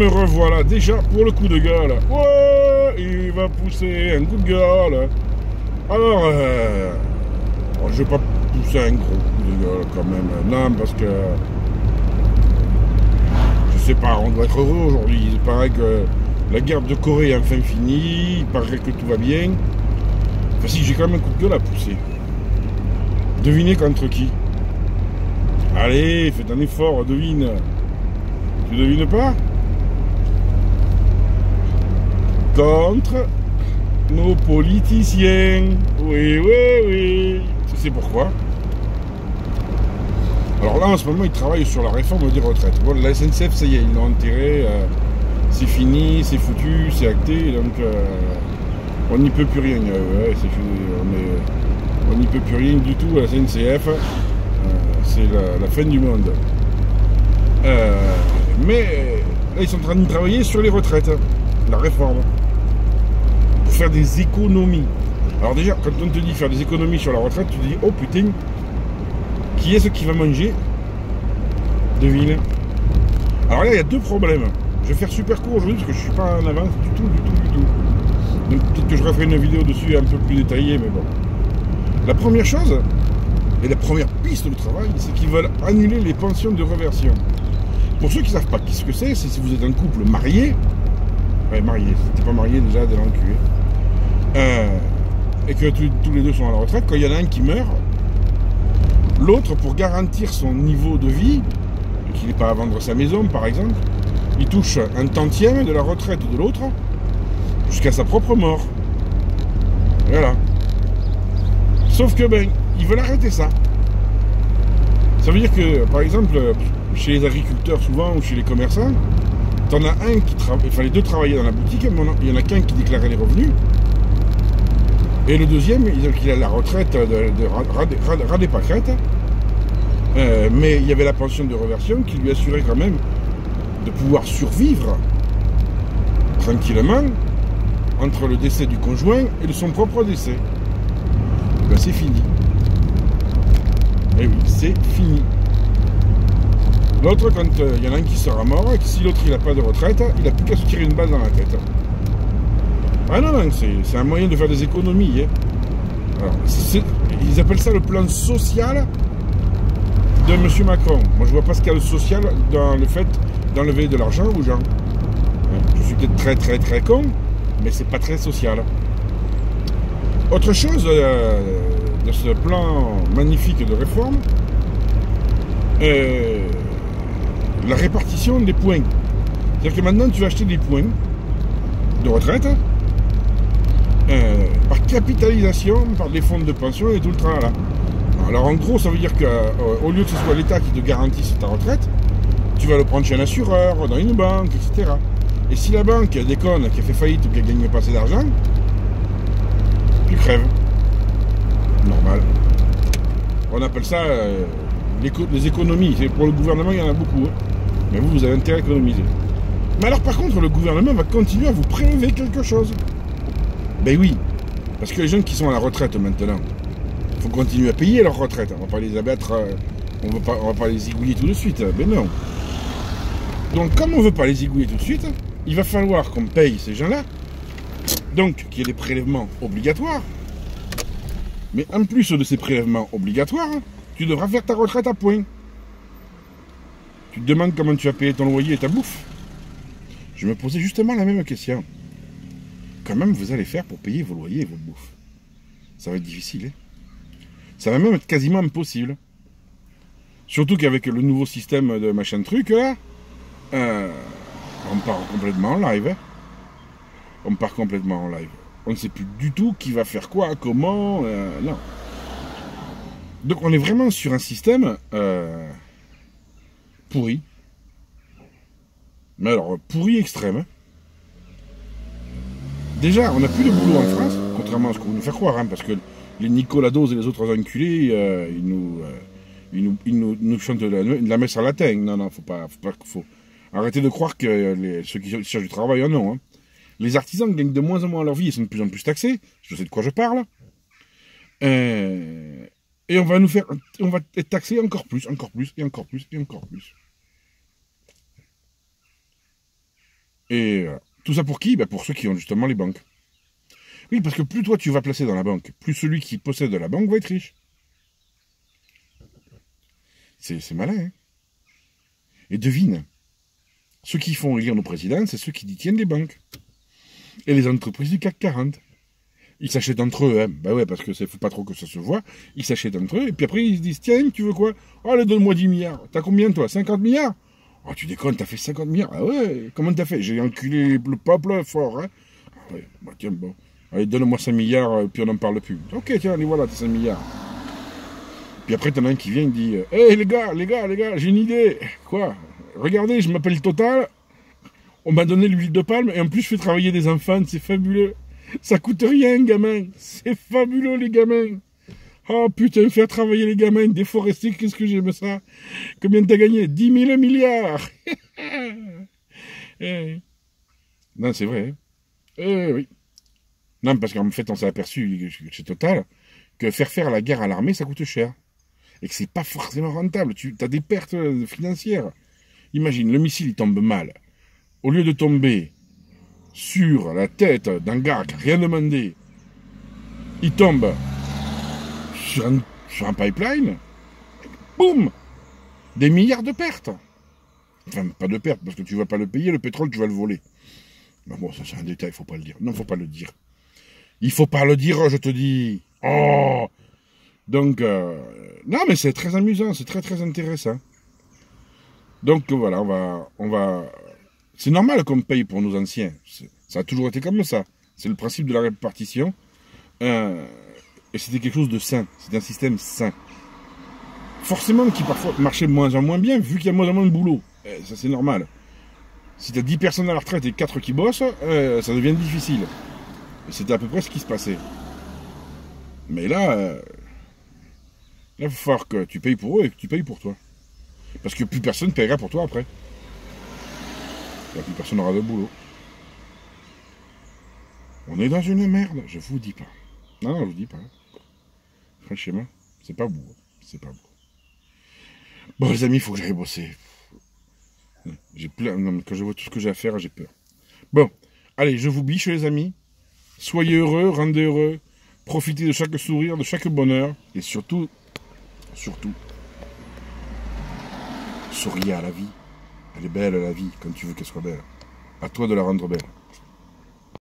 Me revoilà déjà pour le coup de gueule. Ouais, il va pousser un coup de gueule. Alors, je vais pas pousser un gros coup de gueule quand même. Non, parce que je sais pas, on doit être heureux aujourd'hui. Il paraît que la guerre de Corée est enfin finie. Il paraît que tout va bien. Enfin, si, j'ai quand même un coup de gueule à pousser. Devinez contre qui? Allez, faites un effort, devine. Tu devines pas? Contre nos politiciens. Oui, oui, oui. Tu sais pourquoi? Alors là, en ce moment, ils travaillent sur la réforme des retraites. Bon, la SNCF, ça y est, ils l'ont enterré. C'est fini, c'est foutu, c'est acté. Donc, on n'y peut plus rien. Ouais, c'est fini. On n'y peut plus rien du tout à la SNCF. C'est la fin du monde. Mais là, ils sont en train de travailler sur les retraites. La réforme. Pour faire des économies. Alors déjà, quand on te dit faire des économies sur la retraite, tu te dis, oh putain, qui est-ce qui va manger? Devine. Alors là, il y a deux problèmes. Je vais faire super court aujourd'hui parce que je suis pas en avance du tout. Donc peut-être que je referai une vidéo dessus un peu plus détaillée, mais bon. La première chose, et la première piste de travail, c'est qu'ils veulent annuler les pensions de réversion. Pour ceux qui ne savent pas ce que c'est si vous êtes un couple marié, ouais, marié, si t'es pas marié déjà, t'es l'enculé, et que tous les deux sont à la retraite, quand il y en a un qui meurt, l'autre, pour garantir son niveau de vie, qu'il n'ait pas à vendre sa maison par exemple, il touche un tantième de la retraite de l'autre jusqu'à sa propre mort. Voilà. Sauf que ben, ils veulent arrêter ça. Ça veut dire que, par exemple, chez les agriculteurs souvent ou chez les commerçants, t'en as un qui travaille, enfin les deux travaillaient dans la boutique, il y en a qu'un qui déclarait les revenus, et le deuxième, il a la retraite de ras des pâquerettes, mais il y avait la pension de réversion qui lui assurait quand même de pouvoir survivre tranquillement entre le décès du conjoint et de son propre décès. Ben, c'est fini. Eh oui, c'est fini. L'autre, quand il y en a un qui sera mort, et que si l'autre il n'a pas de retraite, il n'a plus qu'à se tirer une balle dans la tête. Ah non, c'est un moyen de faire des économies. Hein. Alors, ils appellent ça le plan social de M. Macron. Moi, je vois pas ce qu'il y a de social dans le fait d'enlever de l'argent aux gens. Je suis peut-être très con, mais c'est pas très social. Autre chose de ce plan magnifique de réforme, la répartition des points. C'est-à-dire que maintenant, tu vas acheter des points de retraite par capitalisation, par des fonds de pension et tout le tralala. Alors en gros, ça veut dire qu'au lieu que ce soit l'État qui te garantisse ta retraite, tu vas le prendre chez un assureur, dans une banque, etc. Et si la banque déconne, qui a fait faillite ou qui a gagné pas assez d'argent, tu crèves. Normal. On appelle ça les économies. Pour le gouvernement, il y en a beaucoup. Hein. Mais vous avez intérêt à économiser. Mais alors par contre, le gouvernement va continuer à vous prélever quelque chose. Ben oui. Parce que les gens qui sont à la retraite maintenant, il faut continuer à payer leur retraite. On va pas les abattre, on va pas les zigouiller tout de suite. Ben non. Donc comme on ne veut pas les zigouiller tout de suite, il va falloir qu'on paye ces gens-là. Donc qu'il y ait des prélèvements obligatoires. Mais en plus de ces prélèvements obligatoires, tu devras faire ta retraite à points. Tu te demandes comment tu vas payer ton loyer et ta bouffe. Je me posais justement la même question. Comment vous allez faire pour payer vos loyers et vos bouffes? Ça va être difficile. Hein, ça va même être quasiment impossible. Surtout qu'avec le nouveau système de machin truc, là, on part complètement en live. Hein. On part complètement en live. On ne sait plus du tout qui va faire quoi, comment, non. Donc on est vraiment sur un système pourri. Mais alors, pourri extrême. Hein. Déjà, on n'a plus de boulot en France, contrairement à ce qu'on nous fait croire, hein, parce que les Nicolas Dose et les autres enculés, ils nous chantent de la messe en latin. Non, faut arrêter de croire que ceux qui cherchent du travail en ont. Hein. Les artisans gagnent de moins en moins leur vie et sont de plus en plus taxés. Je sais de quoi je parle. Et on va être taxés encore plus. Et tout ça pour qui? Ben pour ceux qui ont justement les banques. Oui, parce que plus toi tu vas placer dans la banque, plus celui qui possède la banque va être riche. C'est malin, hein. Et devine, ceux qui font élire nos présidents, c'est ceux qui détiennent les banques. Et les entreprises du CAC 40. Ils s'achètent entre eux, hein. Ben ouais, parce que ça ne faut pas trop que ça se voit. Ils s'achètent entre eux, et puis après ils se disent, tiens, tu veux quoi? Oh, allez, donne-moi 10 milliards. T'as combien, toi? 50 milliards? Oh, tu déconnes, t'as fait 50 milliards. Ah ouais, comment t'as fait? J'ai enculé le peuple fort, hein. Ah ouais, bah tiens, bon. Allez, donne-moi 5 milliards, puis on n'en parle plus. Ok, tiens, allez, voilà, t'as 5 milliards. Puis après, t'en as un qui vient, il dit, hé, les gars, j'ai une idée. Quoi? Regardez, je m'appelle Total. On m'a donné l'huile de palme, et en plus, je fais travailler des enfants, c'est fabuleux. Ça coûte rien, gamin. C'est fabuleux, les gamins. Oh putain, faire travailler les gamins, déforester, qu'est-ce que j'aime ça. Combien t'as gagné? 10 000 milliards. Non, c'est vrai. Oui. Non, parce qu'en fait, on s'est aperçu chez Total que faire la guerre à l'armée, ça coûte cher. Et que c'est pas forcément rentable. Tu as des pertes financières. Imagine, le missile, il tombe mal. Au lieu de tomber sur la tête d'un gars qui n'a rien demandé, il tombe sur un pipeline, boum, des milliards de pertes. Enfin, pas de pertes, parce que tu ne vas pas le payer, le pétrole, tu vas le voler. Mais bon, ça c'est un détail, il ne faut pas le dire. Non, il ne faut pas le dire. Il faut pas le dire, je te dis. Oh. Donc, non, mais c'est très amusant, c'est très très intéressant. Donc voilà, on va. C'est normal qu'on paye pour nos anciens. Ça a toujours été comme ça. C'est le principe de la répartition. Et c'était quelque chose de sain. C'est un système sain. Forcément qui parfois marchait de moins en moins bien, vu qu'il y a de moins en moins de boulot. Ça c'est normal. Si tu as 10 personnes à la retraite et 4 qui bossent, ça devient difficile. Et c'était à peu près ce qui se passait. Mais là, il va falloir que tu payes pour eux et que tu payes pour toi. Parce que plus personne ne paiera pour toi après. Et plus personne n'aura de boulot. On est dans une merde, je vous dis pas. Non, je vous dis pas. Franchement, c'est pas beau. C'est pas beau. Bon, les amis, il faut que j'aille bosser. J'ai plein. Non, quand je vois tout ce que j'ai à faire, j'ai peur. Bon, allez, je vous biche, les amis. Soyez heureux, rendez heureux. Profitez de chaque sourire, de chaque bonheur. Et surtout, souriez à la vie. Elle est belle, la vie, comme tu veux qu'elle soit belle. À toi de la rendre belle.